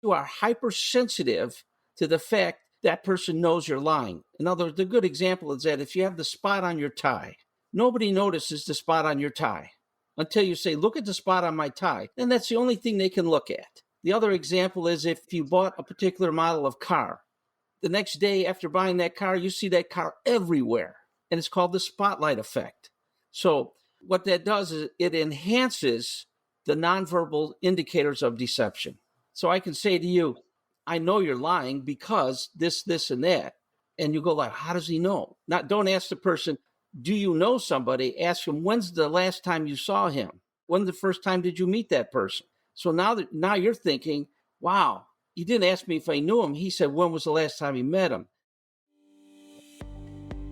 You are hypersensitive to the fact that person knows you're lying. In other words, the good example is that if you have the spot on your tie, nobody notices the spot on your tie until you say, look at the spot on my tie. Then that's the only thing they can look at. The other example is if you bought a particular model of car, the next day after buying that car, you see that car everywhere. And it's called the spotlight effect. So what that does is it enhances the nonverbal indicators of deception. So I can say to you, I know you're lying because this, and that. And you go like, how does he know? Not, don't ask the person, do you know somebody? Ask him, when's the last time you saw him? When's the first time did you meet that person? So now you're thinking, wow, he didn't ask me if I knew him. He said, when was the last time he met him?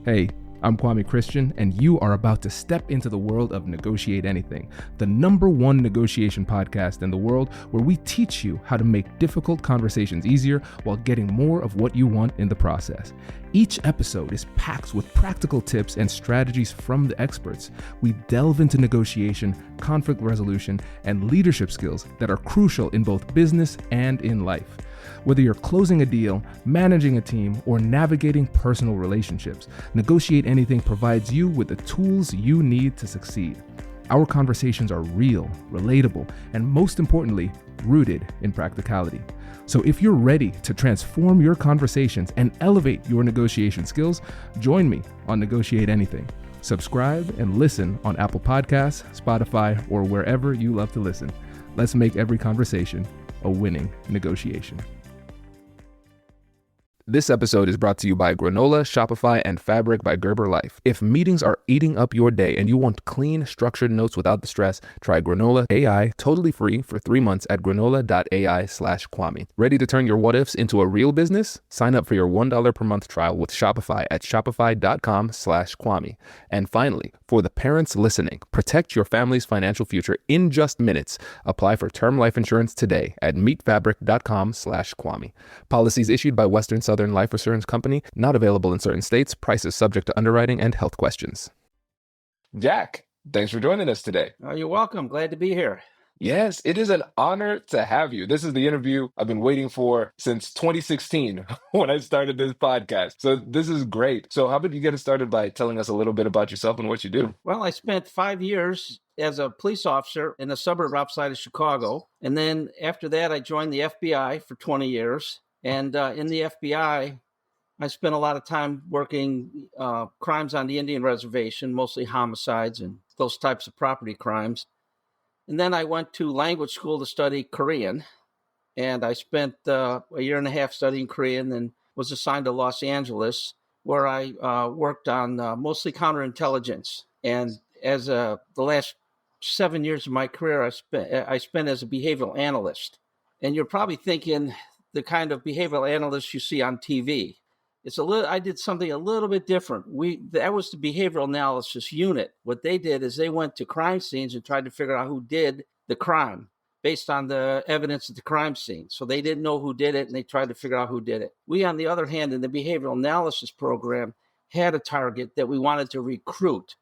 Hey, I'm Kwame Christian, and you are about to step into the world of Negotiate Anything, the #1 negotiation podcast in the world where we teach you how to make difficult conversations easier while getting more of what you want in the process. Each episode is packed with practical tips and strategies from the experts. We delve into negotiation, conflict resolution, and leadership skills that are crucial in both business and in life. Whether you're closing a deal, managing a team, or navigating personal relationships, Negotiate Anything provides you with the tools you need to succeed. Our conversations are real, relatable, and most importantly, rooted in practicality. So if you're ready to transform your conversations and elevate your negotiation skills, join me on Negotiate Anything. Subscribe and listen on Apple Podcasts, Spotify, or wherever you love to listen. Let's make every conversation a winning negotiation. This episode is brought to you by Granola, Shopify, and Fabric by Gerber Life. If meetings are eating up your day and you want clean, structured notes without the stress, try Granola AI totally free for 3 months at granola.ai/Kwame. Ready to turn your what ifs into a real business? Sign up for your $1 per month trial with Shopify at shopify.com/Kwame. And finally, for the parents listening, protect your family's financial future in just minutes. Apply for term life insurance today at meetfabric.com/Kwame. Policies issued by Western Southern Life Assurance Company, not available in certain states. Prices subject to underwriting and health questions. Jack, thanks for joining us today. Oh, you're welcome. Glad to be here. Yes, it is an honor to have you. This is the interview I've been waiting for since 2016 when I started this podcast. So this is great. So how about you get us started by telling us a little bit about yourself and what you do? Well, I spent 5 years as a police officer in a suburb outside of Chicago. And then after that, I joined the FBI for 20 years. And in the FBI, I spent a lot of time working crimes on the Indian reservation, mostly homicides and those types of property crimes. And then I went to language school to study Korean. And I spent a year and a half studying Korean and was assigned to Los Angeles, where I worked on mostly counterintelligence. And as the last 7 years of my career, I spent as a behavioral analyst. And you're probably thinking the kind of behavioral analyst you see on TV. I did something a little bit different. That was the behavioral analysis unit. What they did is they went to crime scenes and tried to figure out who did the crime based on the evidence at the crime scene. So they didn't know who did it, and they tried to figure out who did it. We, on the other hand, in the behavioral analysis program, had a target that we wanted to recruit.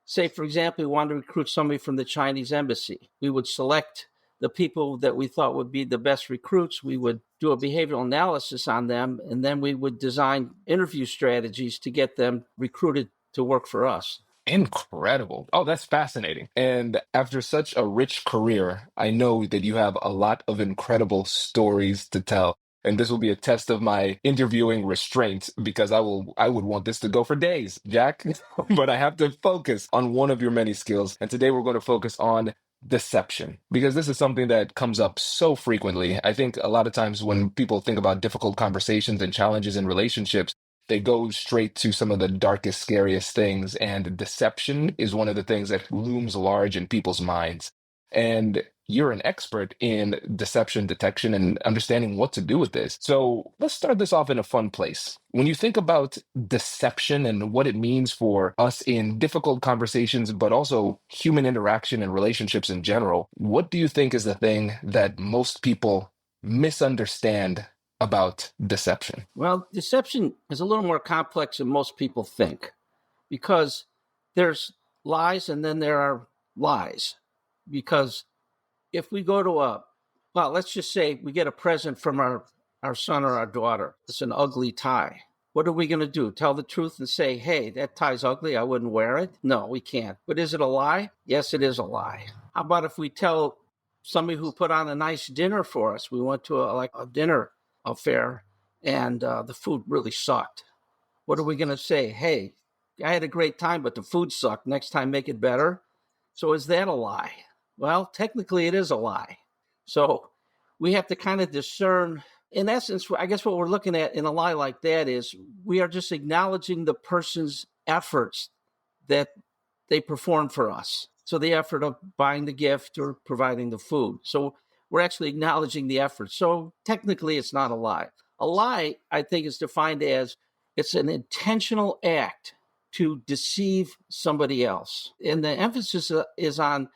Say, for example, we wanted to recruit somebody from the Chinese embassy. We would select the people that we thought would be the best recruits. We would do a behavioral analysis on them, and then we would design interview strategies to get them recruited to work for us. Incredible. Oh, that's fascinating. And after such a rich career, I know that you have a lot of incredible stories to tell. And this will be a test of my interviewing restraint because I would want this to go for days, Jack. But I have to focus on one of your many skills. And today we're going to focus on deception because this is something that comes up so frequently. I think a lot of times when people think about difficult conversations and challenges in relationships, they go straight to some of the darkest, scariest things. And deception is one of the things that looms large in people's minds. And you're an expert in deception detection and understanding what to do with this. So let's start this off in a fun place. When you think about deception and what it means for us in difficult conversations, but also human interaction and relationships in general, what do you think is the thing that most people misunderstand about deception? Well, deception is a little more complex than most people think because there's lies and then there are lies. Because if we go to Well, let's just say we get a present from our son or our daughter. It's an ugly tie. What are we going to do? Tell the truth and say, hey, that tie's ugly. I wouldn't wear it? No, we can't. But is it a lie? Yes, it is a lie. How about if we tell somebody who put on a nice dinner for us? We went to a dinner affair and the food really sucked. What are we going to say? Hey, I had a great time, but the food sucked. Next time, make it better. So is that a lie? Well, technically, it is a lie. So we have to kind of discern. In essence, I guess what we're looking at in a lie like that is we are just acknowledging the person's efforts that they perform for us. So the effort of buying the gift or providing the food. So we're actually acknowledging the effort. So technically, it's not a lie. A lie, I think, is defined as it's an intentional act to deceive somebody else. And the emphasis is on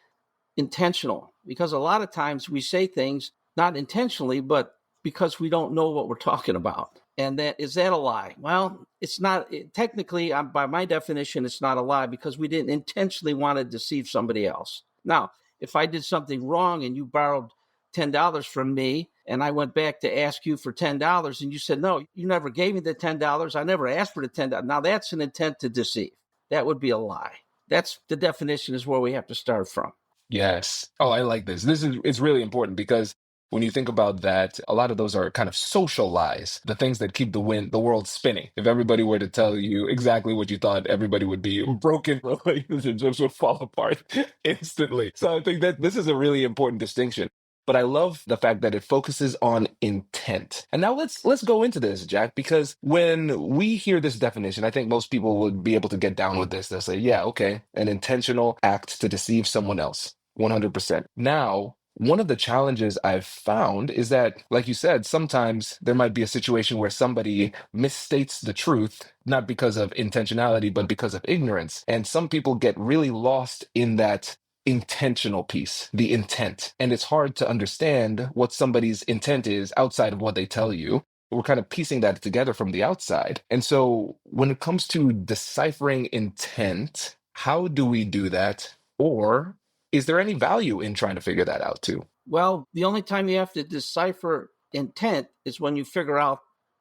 intentional, because a lot of times we say things not intentionally, but because we don't know what we're talking about. And that is that a lie? Well, it's not technically, by my definition, it's not a lie because we didn't intentionally want to deceive somebody else. Now, if I did something wrong and you borrowed $10 from me and I went back to ask you for $10 and you said, no, you never gave me the $10. I never asked for the $10. Now that's an intent to deceive. That would be a lie. That's the definition is where we have to start from. Yes. Oh, I like this. It's really important because when you think about that, a lot of those are kind of social lies, the things that keep the world spinning. If everybody were to tell you exactly what you thought, everybody would be broken relationships would fall apart instantly. So I think that this is a really important distinction. But I love the fact that it focuses on intent. And now let's go into this, Jack, because when we hear this definition, I think most people would be able to get down with this. They'll say, yeah, okay, an intentional act to deceive someone else. 100%. Now, one of the challenges I've found is that, like you said, sometimes there might be a situation where somebody misstates the truth, not because of intentionality, but because of ignorance. And some people get really lost in that intentional piece, the intent. And it's hard to understand what somebody's intent is outside of what they tell you. We're kind of piecing that together from the outside. And so when it comes to deciphering intent, how do we do that? Or is there any value in trying to figure that out too? Well, the only time you have to decipher intent is when you figure out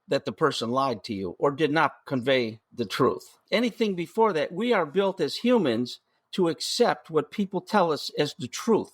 that the person lied to you or did not convey the truth. Anything before that, we are built as humans to accept what people tell us as the truth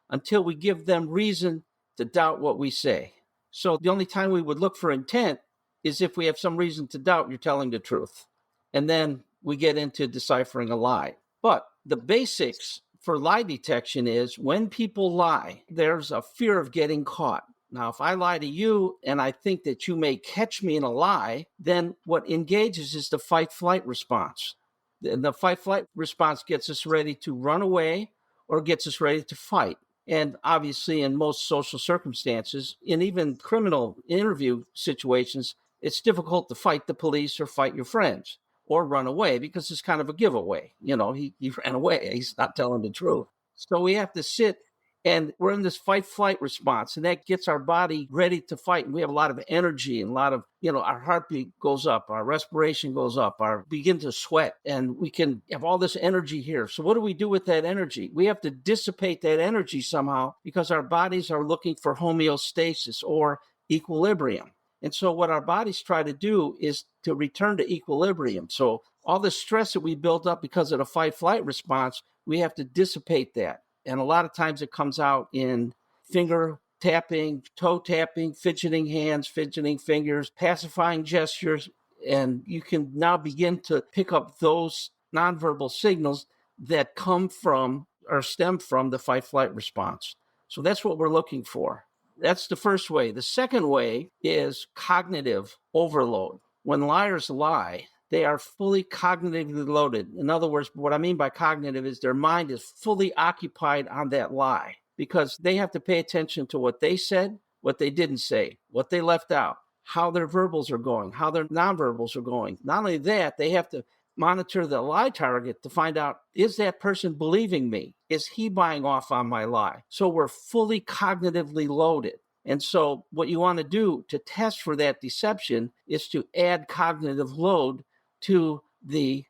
until we give them reason to doubt what we say. So the only time we would look for intent is if we have some reason to doubt you're telling the truth. And then we get into deciphering a lie. But the basics for lie detection is when people lie, there's a fear of getting caught. Now, if I lie to you and I think that you may catch me in a lie, then what engages is the fight-flight response. And the fight-flight response gets us ready to run away or gets us ready to fight. And obviously, in most social circumstances, in even criminal interview situations, it's difficult to fight the police or fight your friends or run away because it's kind of a giveaway. You know, he ran away. He's not telling the truth. So we have to sit and we're in this fight flight response, and that gets our body ready to fight. And we have a lot of energy and a lot of, our heartbeat goes up, our respiration goes up, our begin to sweat, and we can have all this energy here. So what do we do with that energy? We have to dissipate that energy somehow because our bodies are looking for homeostasis or equilibrium. And so what our bodies try to do is to return to equilibrium. So all the stress that we built up because of the fight-flight response, we have to dissipate that. And a lot of times it comes out in finger tapping, toe tapping, fidgeting hands, fidgeting fingers, pacifying gestures. And you can now begin to pick up those nonverbal signals that come from or stem from the fight-flight response. So that's what we're looking for. That's the first way. The second way is cognitive overload. When liars lie, they are fully cognitively loaded. In other words, what I mean by cognitive is their mind is fully occupied on that lie because they have to pay attention to what they said, what they didn't say, what they left out, how their verbals are going, how their nonverbals are going. Not only that, they have to monitor the lie target to find out, is that person believing me? Is he buying off on my lie? So we're fully cognitively loaded. And so what you want to do to test for that deception is to add cognitive load to the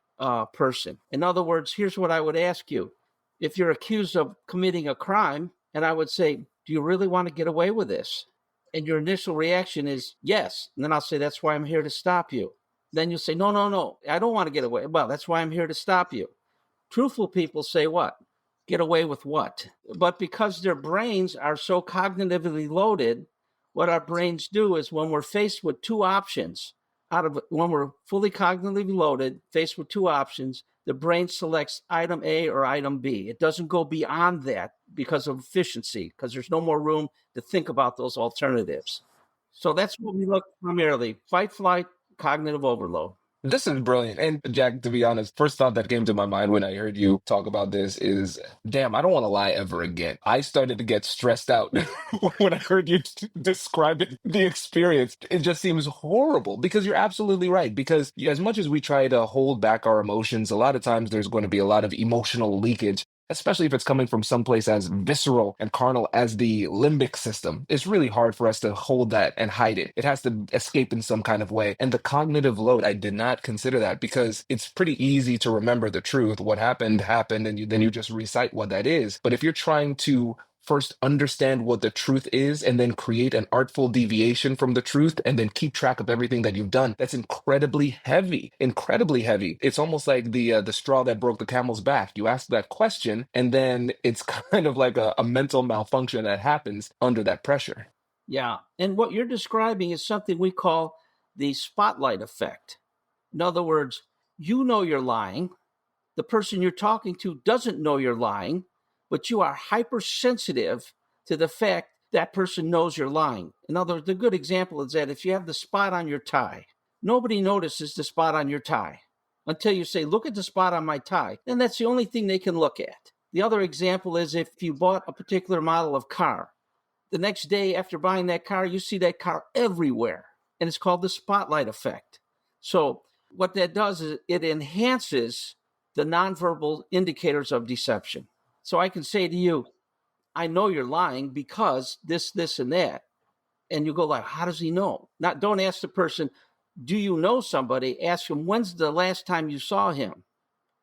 person. In other words, here's what I would ask you. If you're accused of committing a crime, and I would say, do do you really want to get away with this? And your initial reaction is yes. And then I'll say, that's why I'm here to stop you. Then you'll say, no, no, no, I don't want to get away. Well, that's why I'm here to stop you. Truthful people say what? Get away with what? But because their brains are so cognitively loaded, what our brains do is when we're faced with two options, when we're fully cognitively loaded, faced with two options, the brain selects item A or item B. It doesn't go beyond that because of efficiency, because there's no more room to think about those alternatives. So that's what we look primarily: fight, flight, cognitive overload. This is brilliant. And Jack, to be honest, first thought that came to my mind when I heard you talk about this is, damn, I don't want to lie ever again. I started to get stressed out when I heard you describe the experience. It just seems horrible because you're absolutely right. Because as much as we try to hold back our emotions, a lot of times there's going to be a lot of emotional leakage, especially if it's coming from someplace as visceral and carnal as the limbic system. It's really hard for us to hold that and hide it. It has to escape in some kind of way. And the cognitive load, I did not consider that because it's pretty easy to remember the truth. What happened, happened, and then you just recite what that is. But if you're trying to first understand what the truth is and then create an artful deviation from the truth and then keep track of everything that you've done, that's incredibly heavy. It's almost like the straw that broke the camel's back. You ask that question and then it's kind of like a mental malfunction that happens under that pressure. Yeah. And what you're describing is something we call the spotlight effect. In other words, you know you're lying. The person you're talking to doesn't know you're lying, but you are hypersensitive to the fact that person knows you're lying. In other words, the good example is that if you have the spot on your tie, nobody notices the spot on your tie until you say, look at the spot on my tie. Then that's the only thing they can look at. The other example is if you bought a particular model of car, the next day after buying that car, you see that car everywhere. And it's called the spotlight effect. So what that does is it enhances the nonverbal indicators of deception. So I can say to you, I know you're lying because this, and that. And you go like, how does he know? Not, don't ask the person, do you know somebody? Ask him, when's the last time you saw him?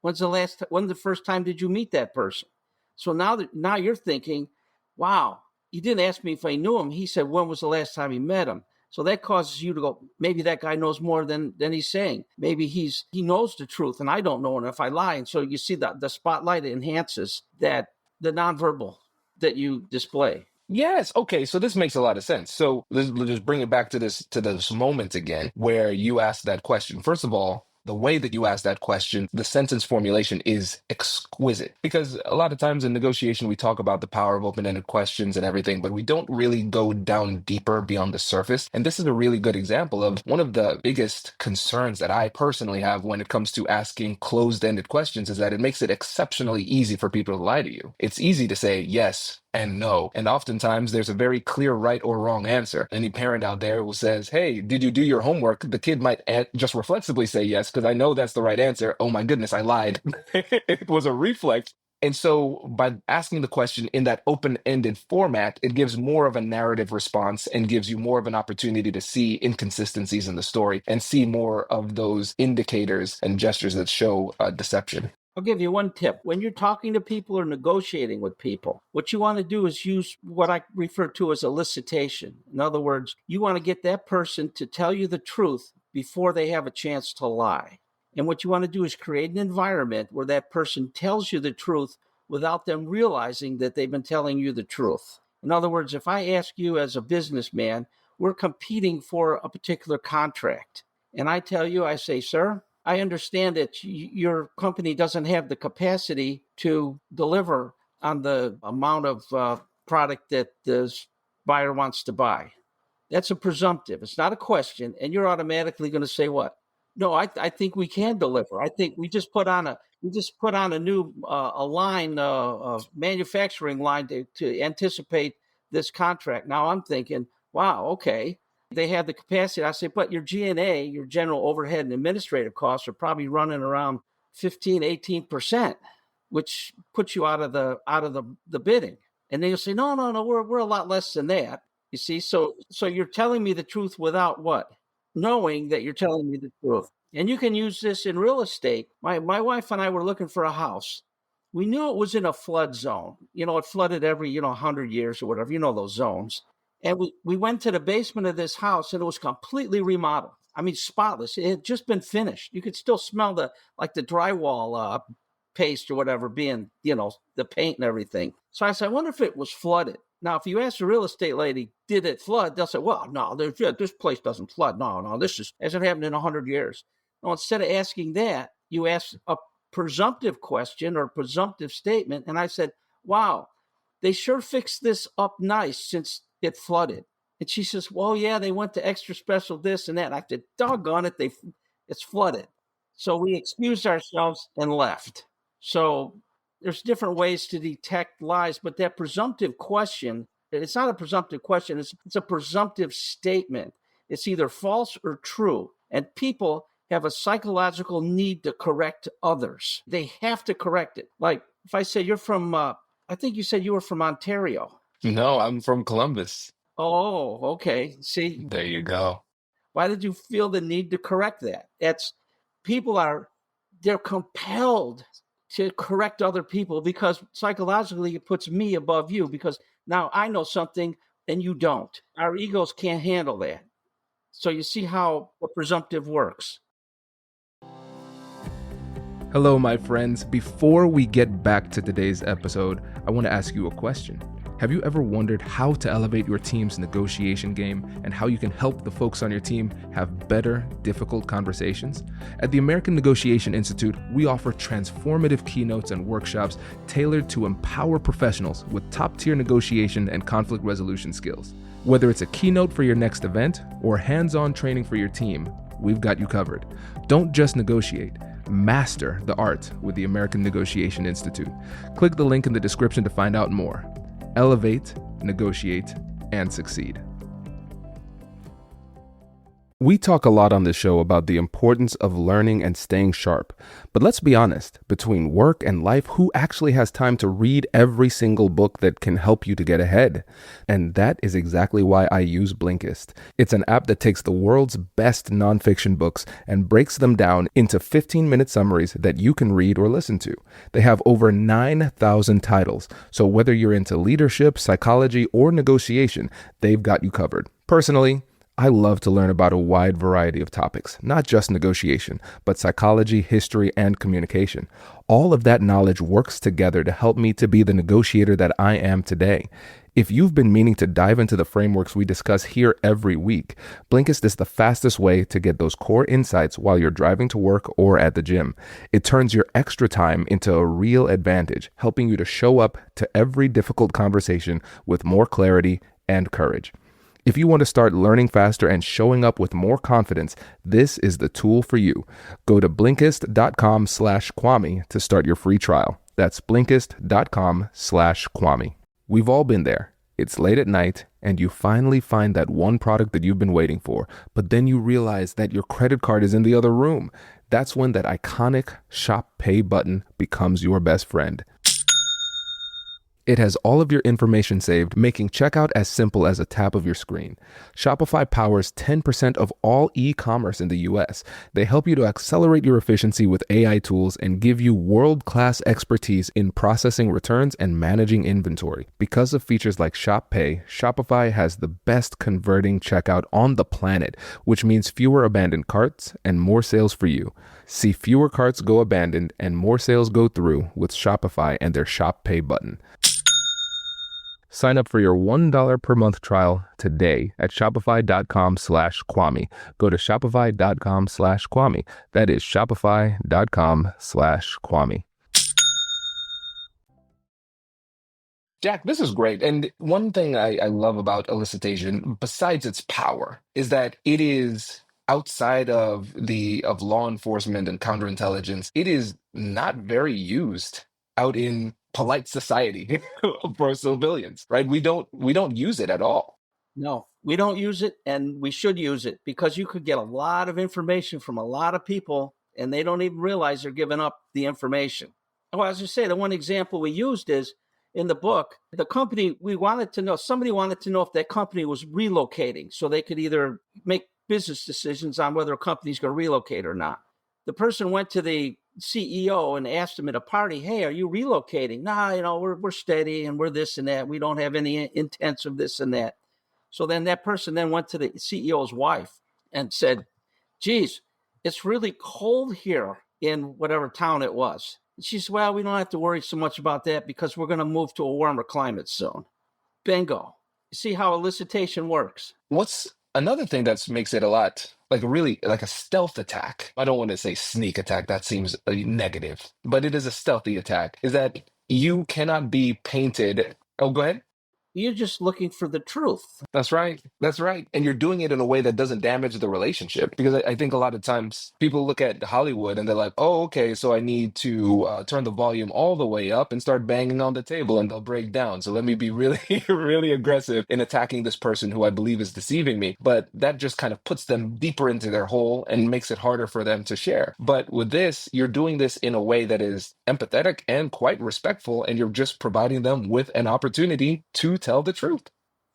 When's the first time did you meet that person? So now you're thinking, wow, he didn't ask me if I knew him. He said, when was the last time he met him? So that causes you to go, maybe that guy knows more than he's saying. Maybe he knows the truth and I don't know. And if I lie, and so you see that the spotlight enhances that, the nonverbal that you display. Yes. Okay. So this makes a lot of sense. So let's just bring it back to this moment again where you asked that question. First of all, the way that you asked that question, the sentence formulation is exquisite because a lot of times in negotiation, we talk about the power of open-ended questions and everything, but we don't really go down deeper beyond the surface. And this is a really good example of one of the biggest concerns that I personally have when it comes to asking closed-ended questions is that it makes it exceptionally easy for people to lie to you. It's easy to say yes and no. And oftentimes there's a very clear right or wrong answer. Any parent out there who says, hey, did you do your homework? The kid might just reflexively say yes, because I know that's the right answer. Oh my goodness, I lied. It was a reflex. And so by asking the question in that open-ended format, it gives more of a narrative response and gives you more of an opportunity to see inconsistencies in the story and see more of those indicators and gestures that show deception. I'll give you one tip. When you're talking to people or negotiating with people, what you want to do is use what I refer to as elicitation. In other words, you want to get that person to tell you the truth before they have a chance to lie. And what you want to do is create an environment where that person tells you the truth without them realizing that they've been telling you the truth. In other words, if I ask you as a businessman, we're competing for a particular contract, and I tell you, I say, sir, I understand that your company doesn't have the capacity to deliver on the amount of product that the buyer wants to buy. That's a presumptive. It's not a question. And you're automatically going to say what? No, I think we can deliver. I think we just put on a new a manufacturing line to anticipate this contract. Now I'm thinking, wow, okay. They have the capacity. I say, but your G&A, your general overhead and administrative costs are probably running around 15, 18%, which puts you out of the bidding. And then you'll say, no, we're a lot less than that. You see, so you're telling me the truth without what? Knowing that you're telling me the truth. And you can use this in real estate. My wife and I were looking for a house. we knew it was in a flood zone. It flooded every, 100 years or whatever, those zones. And we went to the basement of this house and it was completely remodeled. I mean, spotless. It had just been finished. You could still smell the drywall paste or whatever being, the paint and everything. So I said, I wonder if it was flooded. Now, if you ask the real estate lady, did it flood? They'll say, well, no, this place doesn't flood. No, this hasn't happened in 100 years. Well, instead of asking that, you ask a presumptive question or presumptive statement. And I said, wow, they sure fixed this up nice since it flooded. And she says, well, yeah, they went to extra special this and that. And I said, doggone it, it's flooded. So we excused ourselves and left. So there's different ways to detect lies, but that presumptive question, it's not a presumptive question, it's a presumptive statement. It's either false or true. And people have a psychological need to correct others. They have to correct it. Like if I say you're from, I think you said you were from Ontario. No, I'm from Columbus. Oh, okay. See, There you go. why did you feel the need to correct that? They're compelled to correct other people because psychologically it puts me above you because now I know something and you don't. Our egos can't handle that. So you see how the presumptive works. Hello, my friends. Before we get back to today's episode, I want to ask you a question. Have you ever wondered how to elevate your team's negotiation game and how you can help the folks on your team have better, difficult conversations? At the American Negotiation Institute, we offer transformative keynotes and workshops tailored to empower professionals with top-tier negotiation and conflict resolution skills. Whether it's a keynote for your next event or hands-on training for your team, we've got you covered. Don't just negotiate. Master the art with the American Negotiation Institute. Click the link in the description to find out more. Elevate, negotiate, and succeed. We talk a lot on this show about the importance of learning and staying sharp. But let's be honest, between work and life, who actually has time to read every single book that can help you to get ahead? And that is exactly why I use Blinkist. It's an app that takes the world's best nonfiction books and breaks them down into 15-minute summaries that you can read or listen to. They have over 9,000 titles, so whether you're into leadership, psychology, or negotiation, they've got you covered. Personally, I love to learn about a wide variety of topics, not just negotiation, but psychology, history, and communication. All of that knowledge works together to help me to be the negotiator that I am today. If you've been meaning to dive into the frameworks we discuss here every week, Blinkist is the fastest way to get those core insights while you're driving to work or at the gym. It turns your extra time into a real advantage, helping you to show up to every difficult conversation with more clarity and courage. If you want to start learning faster and showing up with more confidence, this is the tool for you. Go to Blinkist.com/Kwame to start your free trial. That's Blinkist.com/Kwame. We've all been there. It's late at night and you finally find that one product that you've been waiting for, but then you realize that your credit card is in the other room. That's when that iconic Shop Pay button becomes your best friend. It has all of your information saved, making checkout as simple as a tap of your screen. Shopify powers 10% of all e-commerce in the US. They help you to accelerate your efficiency with AI tools and give you world-class expertise in processing returns and managing inventory. Because of features like Shop Pay, Shopify has the best converting checkout on the planet, which means fewer abandoned carts and more sales for you. See fewer carts go abandoned and more sales go through with Shopify and their Shop Pay button. Sign up for your $1 per month trial today at shopify.com/Kwame. Go to shopify.com/Kwame. That is shopify.com/Kwame. Jack, this is great. And one thing I love about elicitation, besides its power, is that it is outside of law enforcement and counterintelligence. It is not very used out in polite society for civilians, right? We don't use it at all. No, we don't use it and we should use it because you could get a lot of information from a lot of people and they don't even realize they're giving up the information. Well, as you say, the one example we used is in the book, the company, somebody wanted to know if that company was relocating so they could either make business decisions on whether a company's going to relocate or not. The person went to the CEO and asked him at a party, "Hey, are you relocating?" "Nah, we're steady and we're this and that. We don't have any intents of this and that." So then that person then went to the CEO's wife and said, "Geez, it's really cold here in whatever town it was." And she said, "Well, we don't have to worry so much about that because we're going to move to a warmer climate soon." Bingo. You see how elicitation works? What's another thing that makes it a lot like really like a stealth attack? I don't want to say sneak attack, that seems negative, but it is a stealthy attack. Is that you cannot be painted. Oh, go ahead. You're just looking for the truth. That's right. That's right. And you're doing it in a way that doesn't damage the relationship. Because I think a lot of times people look at Hollywood and they're like, oh, okay, so I need to turn the volume all the way up and start banging on the table and they'll break down. So let me be really, really aggressive in attacking this person who I believe is deceiving me. But that just kind of puts them deeper into their hole and makes it harder for them to share. But with this, you're doing this in a way that is empathetic and quite respectful. And you're just providing them with an opportunity to tell the truth.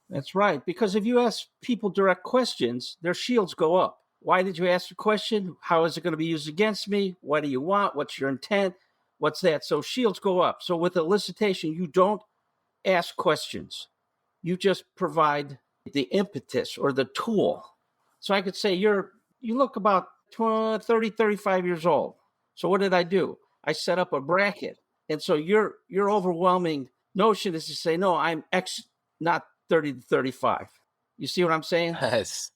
That's right. Because if you ask people direct questions, their shields go up. Why did you ask the question? How is it going to be used against me? What do you want? What's your intent? What's that? So shields go up. So with elicitation, you don't ask questions. You just provide the impetus or the tool. So I could say you look about 30, 35 years old. So what did I do? I set up a bracket. And so your overwhelming notion is to say, no, I'm X, not 30 to 35. You see what I'm saying? Yes.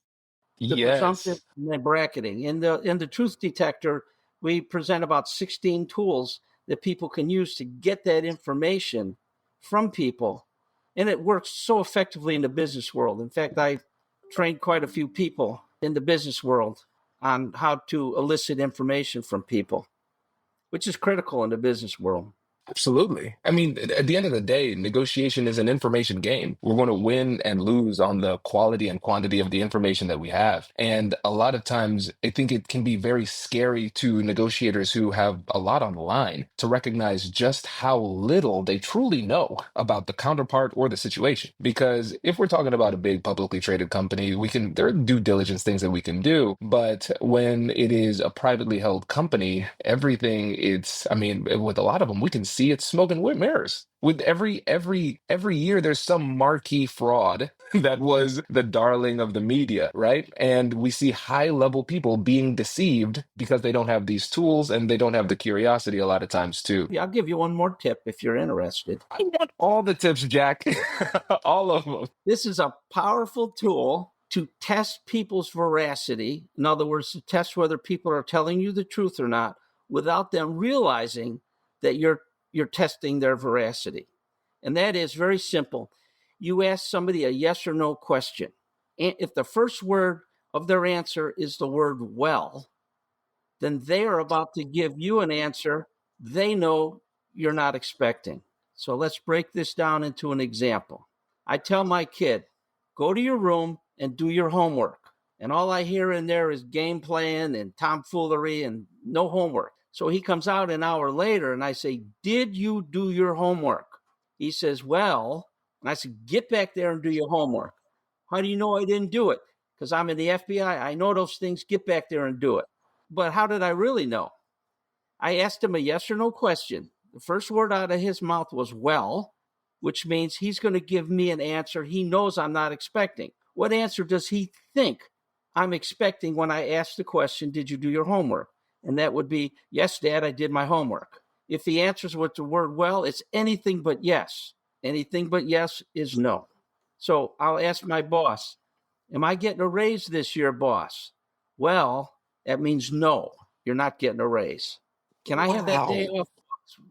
The presumptive Yes. and then bracketing. In the truth detector, we present about 16 tools that people can use to get that information from people. And it works so effectively in the business world. In fact, I trained quite a few people in the business world on how to elicit information from people, which is critical in the business world. Absolutely. I mean, at the end of the day, negotiation is an information game. We're going to win and lose on the quality and quantity of the information that we have. And a lot of times, I think it can be very scary to negotiators who have a lot on the line to recognize just how little they truly know about the counterpart or the situation. Because if we're talking about a big publicly traded company, there are due diligence things that we can do. But when it is a privately held company, I mean, with a lot of them, we can see it's smoke and mirrors. With every year, there's some marquee fraud that was the darling of the media, right? And we see high level people being deceived because they don't have these tools and they don't have the curiosity a lot of times too. Yeah, I'll give you one more tip if you're interested. I want all the tips, Jack. All of them. This is a powerful tool to test people's veracity. In other words, to test whether people are telling you the truth or not without them realizing that you're testing their veracity. And that is very simple. You ask somebody a yes or no question. And if the first word of their answer is the word well, then they are about to give you an answer they know you're not expecting. So let's break this down into an example. I tell my kid, go to your room and do your homework. And all I hear in there is game playing and tomfoolery and no homework. So he comes out an hour later and I say, did you do your homework? He says, well, and I said, get back there and do your homework. How do you know I didn't do it? Because I'm in the FBI. I know those things. Get back there and do it. But how did I really know? I asked him a yes or no question. The first word out of his mouth was well, which means he's going to give me an answer he knows I'm not expecting. What answer does he think I'm expecting when I ask the question, did you do your homework? And that would be, yes, Dad, I did my homework. If he answers with the word well, it's anything but yes. Anything but yes is no. So I'll ask my boss, am I getting a raise this year, boss? Well, that means no, you're not getting a raise. Can I have that day Wow. off?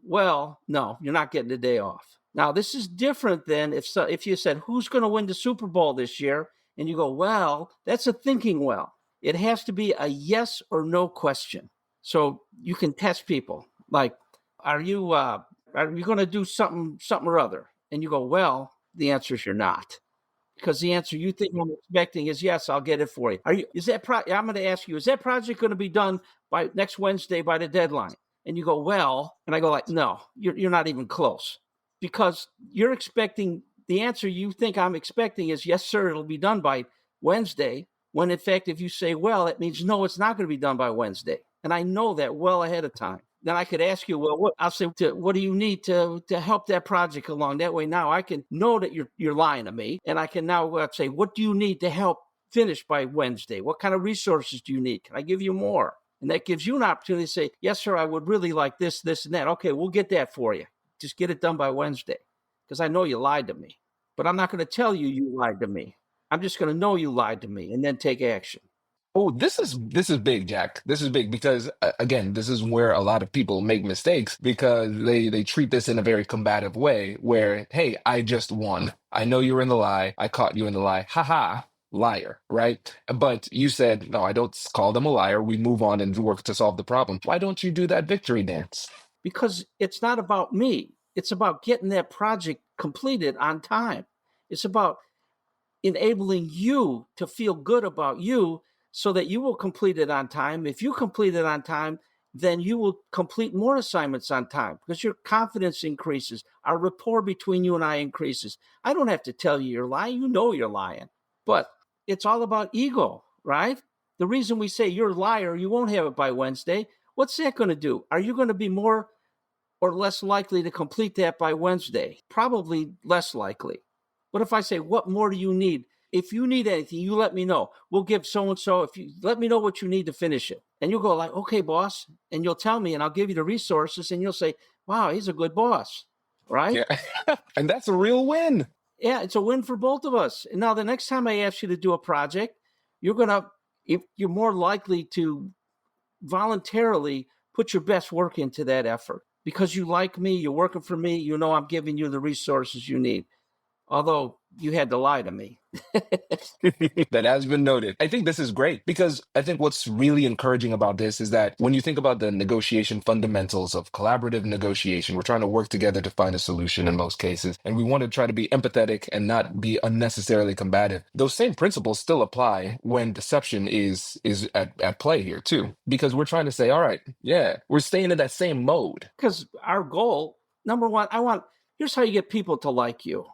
Well, no, you're not getting the day off. Now, this is different than if you said, who's going to win the Super Bowl this year? And you go, well, that's a thinking well. It has to be a yes or no question. So you can test people like, are you going to do something or other? And you go, well, the answer is you're not. Because the answer you think I'm expecting is yes, I'll get it for you. I'm going to ask you, is that project going to be done by next Wednesday by the deadline? And you go, well, and I go like, no, you're not even close. Because you're expecting, the answer you think I'm expecting is yes, sir, it'll be done by Wednesday. When in fact, if you say, well, it means no, it's not going to be done by Wednesday. And I know that well ahead of time. then I could ask you, well, I'll say, what do you need to help that project along? That way now I can know that you're lying to me. And I can now say, what do you need to help finish by Wednesday? What kind of resources do you need? Can I give you more? And that gives you an opportunity to say, yes, sir, I would really like this, this, and that. Okay, we'll get that for you. Just get it done by Wednesday. Because I know you lied to me. But I'm not going to tell you lied to me. I'm just going to know you lied to me and then take action. Oh, this is big, Jack. This is big because again, this is where a lot of people make mistakes because they treat this in a very combative way where, hey, I just won. I know you're in the lie. I caught you in the lie. Ha ha, liar, right? But you said, no, I don't call them a liar. We move on and work to solve the problem. Why don't you do that victory dance? Because it's not about me. It's about getting that project completed on time. It's about enabling you to feel good about you so that you will complete it on time. If you complete it on time, then you will complete more assignments on time because your confidence increases. Our rapport between you and I increases. I don't have to tell you you're lying. You know you're lying. But it's all about ego, right? The reason we say you're a liar, you won't have it by Wednesday. What's that going to do? Are you going to be more or less likely to complete that by Wednesday? Probably less likely. But if I say, what more do you need? If you need anything, you let me know. We'll give so-and-so, if you let me know what you need to finish it. And you'll go like, okay, boss. And you'll tell me and I'll give you the resources and you'll say, wow, he's a good boss, right? Yeah. And that's a real win. Yeah, it's a win for both of us. And now the next time I ask you to do a project, you're more likely to voluntarily put your best work into that effort because you like me, you're working for me, you know I'm giving you the resources you need. Although you had to lie to me. That has been noted. I think this is great because I think what's really encouraging about this is that when you think about the negotiation fundamentals of collaborative negotiation, we're trying to work together to find a solution in most cases. And we want to try to be empathetic and not be unnecessarily combative. Those same principles still apply when deception is at play here too. Because we're trying to say, all right, yeah, we're staying in that same mode. Because our goal, number one, here's how you get people to like you.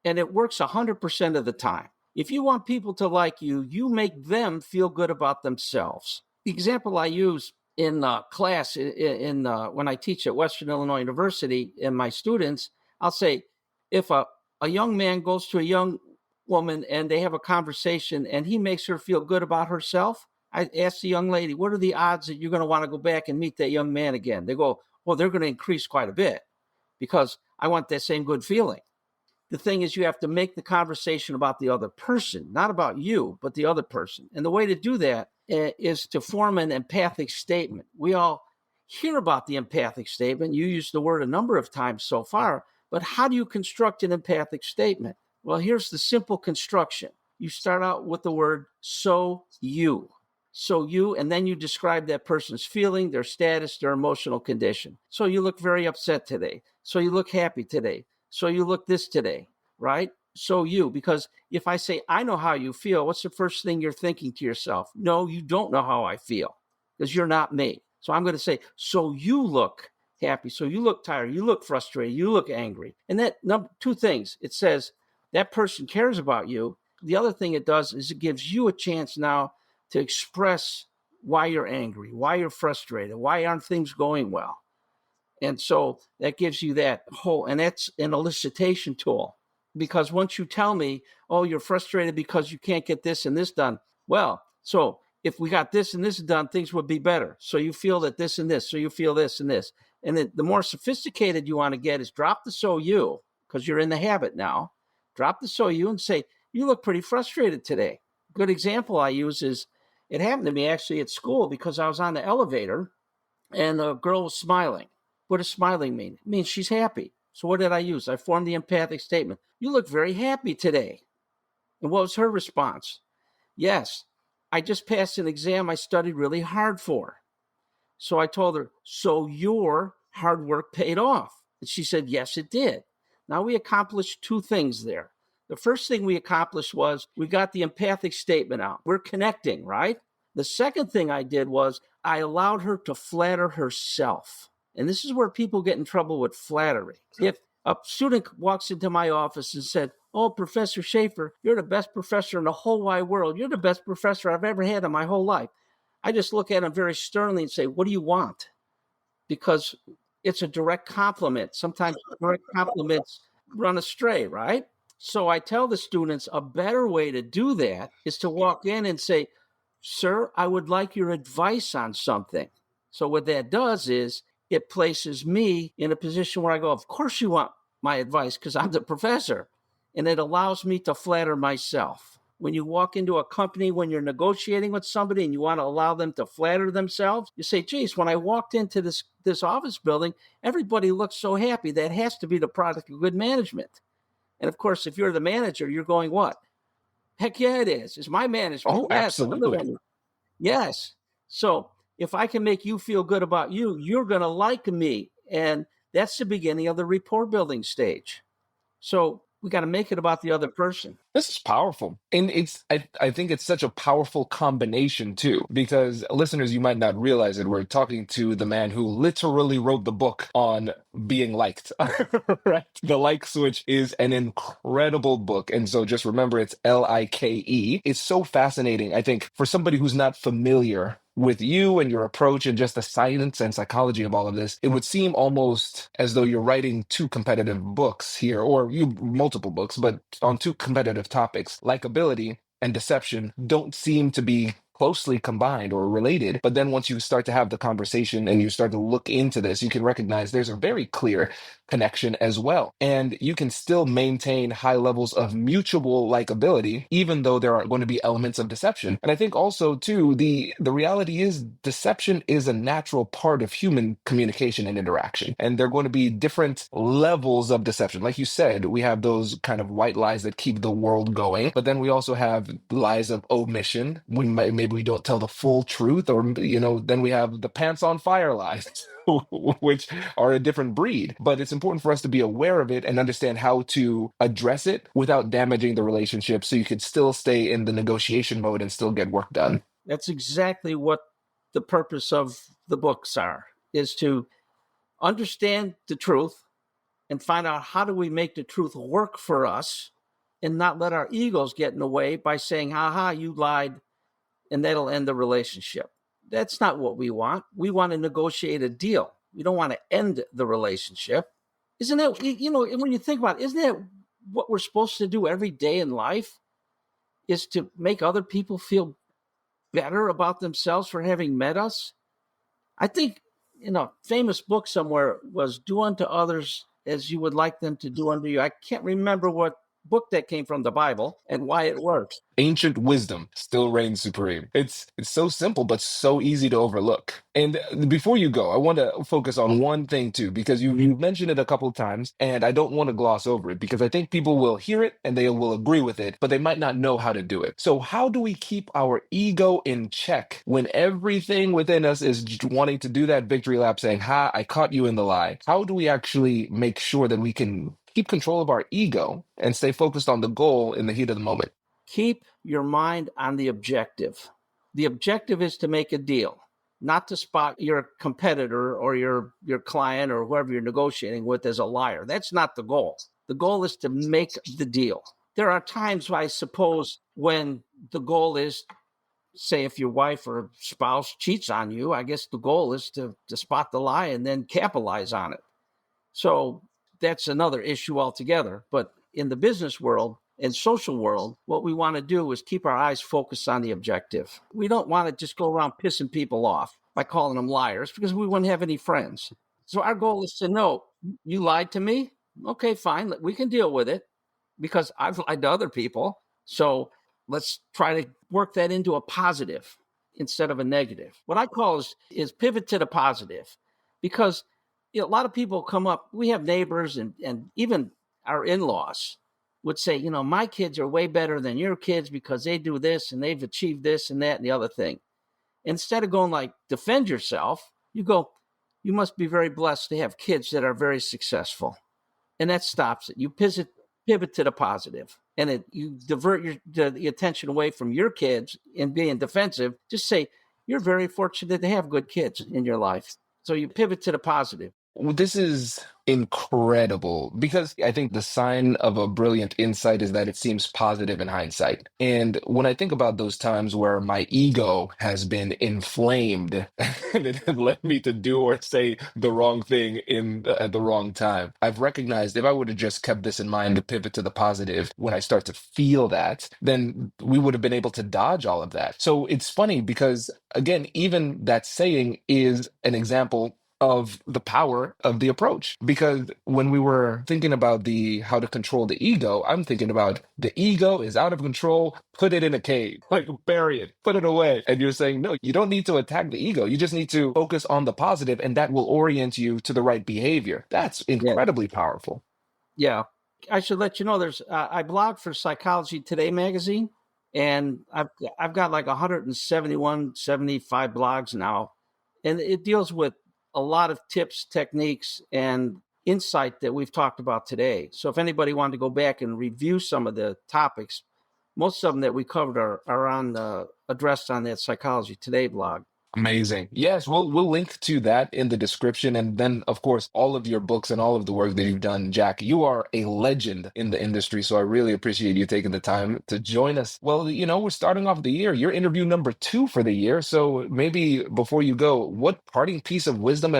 And it works 100% of the time. If you want people to like you, you make them feel good about themselves. The example I use in class, when I teach at Western Illinois University and my students, I'll say, if a young man goes to a young woman and they have a conversation and he makes her feel good about herself, I ask the young lady, what are the odds that you're going to want to go back and meet that young man again? They go, well, they're going to increase quite a bit because I want that same good feeling. The thing is, you have to make the conversation about the other person, not about you, but the other person. And the way to do that is to form an empathic statement. We all hear about the empathic statement. You used the word a number of times so far, but how do you construct an empathic statement? Well, here's the simple construction. You start out with the word so you. So you, and then you describe that person's feeling, their status, their emotional condition. So you look very upset today. So you look happy today. So you look this today, right? So you, because if I say, I know how you feel, what's the first thing you're thinking to yourself? No, you don't know how I feel because you're not me. So I'm going to say, so you look happy. So you look tired. You look frustrated. You look angry. And that two things, it says that person cares about you. The other thing it does is it gives you a chance now to express why you're angry, why you're frustrated, why aren't things going well. And so that gives you that whole, and that's an elicitation tool. Because once you tell me, oh, you're frustrated because you can't get this and this done. Well, so if we got this and this done, things would be better. So you feel that this and this, so you feel this and this. And the more sophisticated you want to get is drop the so you, because you're in the habit now. Drop the so you and say, you look pretty frustrated today. Good example I use is, it happened to me actually at school because I was on the elevator and a girl was smiling. What does smiling mean? It means she's happy. So what did I use? I formed the empathic statement. You look very happy today. And what was her response? Yes, I just passed an exam I studied really hard for. So I told her, so your hard work paid off. And she said, yes, it did. Now we accomplished two things there. The first thing we accomplished was we got the empathic statement out. We're connecting, right? The second thing I did was I allowed her to flatter herself. And this is where people get in trouble with flattery. If a student walks into my office and said, oh, Professor Schafer, you're the best professor in the whole wide world. You're the best professor I've ever had in my whole life. I just look at him very sternly and say, what do you want? because it's a direct compliment. Sometimes direct compliments run astray, right? So I tell the students a better way to do that is to walk in and say, "Sir, I would like your advice on something." So what that does is it places me in a position where I go, "Of course you want my advice because I'm the professor." And it allows me to flatter myself. When you walk into a company, when you're negotiating with somebody and you want to allow them to flatter themselves, you say, "Geez, when I walked into this office building, everybody looks so happy. That has to be the product of good management." And of course, if you're the manager, you're going, "What? Heck yeah, it is. It's my management. Oh, Yes, I'm the absolutely. one." Yes. So if I can make you feel good about you, you're going to like me. And that's the beginning of the rapport building stage. So we got to make it about the other person. This is powerful. And I think it's such a powerful combination too, because listeners, you might not realize it. We're talking to the man who literally wrote the book on being liked, right? The Like Switch is an incredible book. And so just remember it's Like. It's so fascinating, I think, for somebody who's not familiar with you and your approach and just the science and psychology of all of this, it would seem almost as though you're writing two competitive books here, or you multiple books, but on two competitive topics. Likability and deception don't seem to be closely combined or related. But then once you start to have the conversation and you start to look into this, you can recognize there's a very clear connection as well. And you can still maintain high levels of mutual likability, even though there are going to be elements of deception. And I think also, too, the reality is deception is a natural part of human communication and interaction. And there are going to be different levels of deception. Like you said, we have those kind of white lies that keep the world going, but then we also have lies of omission. Maybe we don't tell the full truth, or then we have the pants on fire lies. Which are a different breed, but it's important for us to be aware of it and understand how to address it without damaging the relationship so you can still stay in the negotiation mode and still get work done. That's exactly what the purpose of the books are, is to understand the truth and find out how do we make the truth work for us and not let our egos get in the way by saying, "Ha ha, you lied," and that'll end the relationship. That's not what we want. We want to negotiate a deal. We don't want to end the relationship. Isn't that, when you think about it, isn't that what we're supposed to do every day in life, is to make other people feel better about themselves for having met us? I think in a famous book somewhere was "Do unto others as you would like them to do unto you." I can't remember what book that came from, the Bible, and why it works. Ancient wisdom still reigns supreme. It's so simple but so easy to overlook. And before you go, I want to focus on one thing too, because you mentioned it a couple of times, and I don't want to gloss over it because I think people will hear it and they will agree with it, but they might not know how to do it. So how do we keep our ego in check when everything within us is wanting to do that victory lap, saying, "Ha, I caught you in the lie"? How do we actually make sure that we can keep control of our ego and stay focused on the goal in the heat of the moment? Keep your mind on the objective. The objective is to make a deal, not to spot your competitor or your client or whoever you're negotiating with as a liar. That's not the goal. The goal is to make the deal. There are times, I suppose, when the goal is, say, if your wife or spouse cheats on you, I guess the goal is to spot the lie and then capitalize on it. So that's another issue altogether. But in the business world and social world, what we want to do is keep our eyes focused on the objective. We don't want to just go around pissing people off by calling them liars, because we wouldn't have any friends. So our goal is to know, you lied to me? Okay, fine. We can deal with it because I've lied to other people. So let's try to work that into a positive instead of a negative. What I call is pivot to the positive, because a lot of people come up. We have neighbors and even our in-laws would say, "My kids are way better than your kids because they do this and they've achieved this and that and the other thing." Instead of going like, defend yourself, you go, "You must be very blessed to have kids that are very successful." And that stops it. You pivot to the positive, and you divert the attention away from your kids and being defensive. Just say, "You're very fortunate to have good kids in your life." So you pivot to the positive. Well, this is incredible because I think the sign of a brilliant insight is that it seems positive in hindsight. And when I think about those times where my ego has been inflamed and it has led me to do or say the wrong thing at the wrong time, I've recognized if I would have just kept this in mind to pivot to the positive when I start to feel that, then we would have been able to dodge all of that. So it's funny because, again, even that saying is an example of the power of the approach, because when we were thinking about the how to control the ego, I'm thinking about the ego is out of control, put it in a cage, like bury it, put it away. And you're saying no, you don't need to attack the ego, you just need to focus on the positive, and that will orient you to the right behavior. That's Yeah. incredibly powerful. Yeah. I should let you know there's I blog for Psychology Today magazine, and I've got like 171, 75 blogs now, and it deals with a lot of tips, techniques, and insight that we've talked about today. So if anybody wanted to go back and review some of the topics, most of them that we covered are on addressed on that Psychology Today blog. Amazing. Yes, we'll link to that in the description. And then, of course, all of your books and all of the work that you've done. Jack, you are a legend in the industry. So I really appreciate you taking the time to join us. Well, we're starting off the year. You're interview number 2 for the year. So maybe before you go, what parting piece of wisdom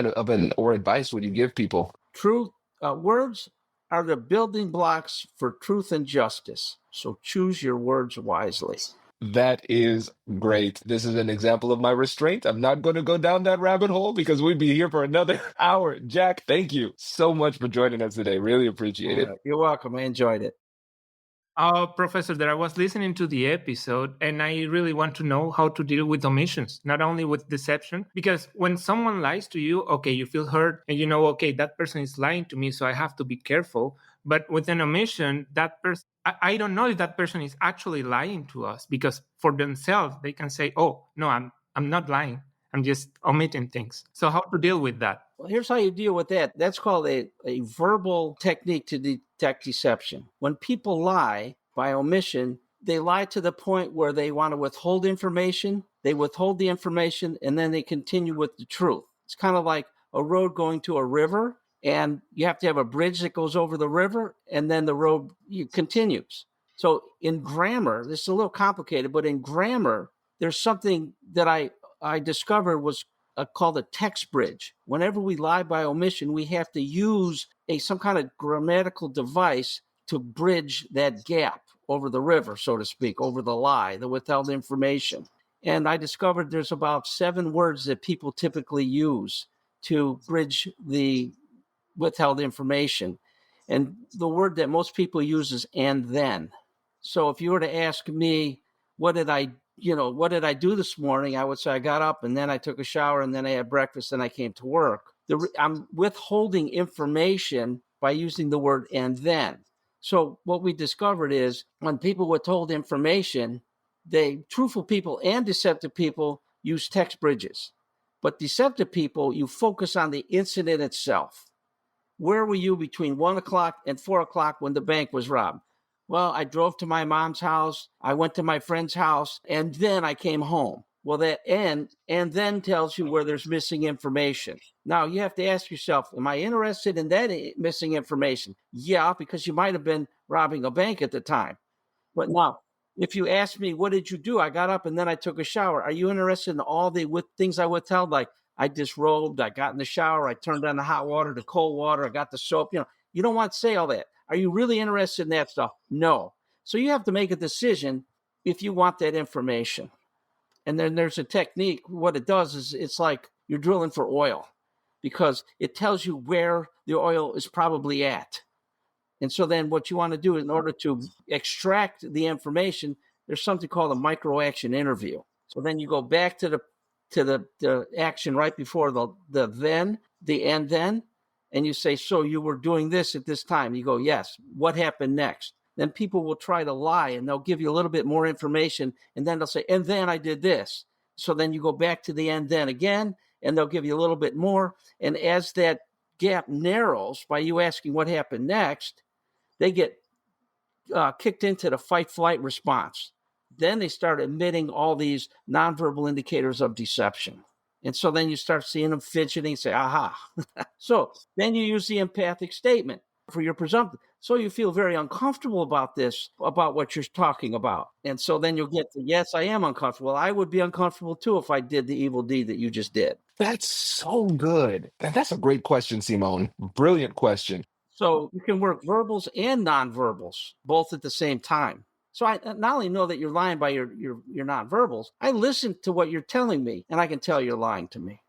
or advice would you give people? Truth, words are the building blocks for truth and justice. So choose your words wisely. That is great. This is an example of my restraint. I'm not going to go down that rabbit hole because we'd be here for another hour. Jack, thank you so much for joining us today. Really appreciate it. You're welcome. I enjoyed it. Professor, there I was listening to the episode, and I really want to know how to deal with omissions, not only with deception. Because when someone lies to you, okay, you feel hurt, and you know, okay, that person is lying to me, so I have to be careful. But with an omission, that person, I don't know if that person is actually lying to us, because for themselves, they can say, "Oh, no, I'm not lying. I'm just omitting things." So how to deal with that? Well, here's how you deal with that. That's called a verbal technique to detect deception. When people lie by omission, they lie to the point where they want to withhold information. They withhold the information and then they continue with the truth. It's kind of like a road going to a river, and you have to have a bridge that goes over the river, and then the road continues. So in grammar, this is a little complicated, but in grammar, there's something that I discovered was called a text bridge. Whenever we lie by omission, we have to use some kind of grammatical device to bridge that gap over the river, so to speak, over the lie, the withheld information. And I discovered there's about 7 words that people typically use to bridge the withheld information. And the word that most people use is "and then." So if you were to ask me, what did I do this morning? I would say I got up and then I took a shower and then I had breakfast and I came to work. I'm withholding information by using the word "and then." So what we discovered is when people withhold information, truthful people and deceptive people use text bridges. But deceptive people, you focus on the incident itself. Where were you between 1 o'clock and 4 o'clock when the bank was robbed? Well, I drove to my mom's house, I went to my friend's house, and then I came home. Well, that and then tells you where there's missing information. Now, you have to ask yourself, am I interested in that missing information? Yeah, because you might have been robbing a bank at the time. But now, if you ask me, what did you do? I got up and then I took a shower. Are you interested in all the things I withheld? Like I disrobed, I got in the shower, I turned on the hot water to cold water, I got the soap. You don't want to say all that. Are you really interested in that stuff? No. So you have to make a decision if you want that information. And then there's a technique. What it does is it's like you're drilling for oil, because it tells you where the oil is probably at. And so then what you want to do in order to extract the information, there's something called a micro action interview. So then you go back to the action right before the and then, and you say, so you were doing this at this time. You go, yes. What happened next? Then people will try to lie and they'll give you a little bit more information. And then they'll say, and then I did this. So then you go back to the and then again, and they'll give you a little bit more. And as that gap narrows by you asking what happened next, they get kicked into the fight-flight response. Then they start emitting all these nonverbal indicators of deception. And so then you start seeing them fidgeting, say, aha. So then you use the empathic statement for your presumptive. So you feel very uncomfortable about this, about what you're talking about. And so then you'll get to, yes, I am uncomfortable. I would be uncomfortable too if I did the evil deed that you just did. That's so good. And that's a great question, Simone. Brilliant question. So you can work verbals and nonverbals both at the same time. So I not only know that you're lying by your nonverbals, I listen to what you're telling me, and I can tell you're lying to me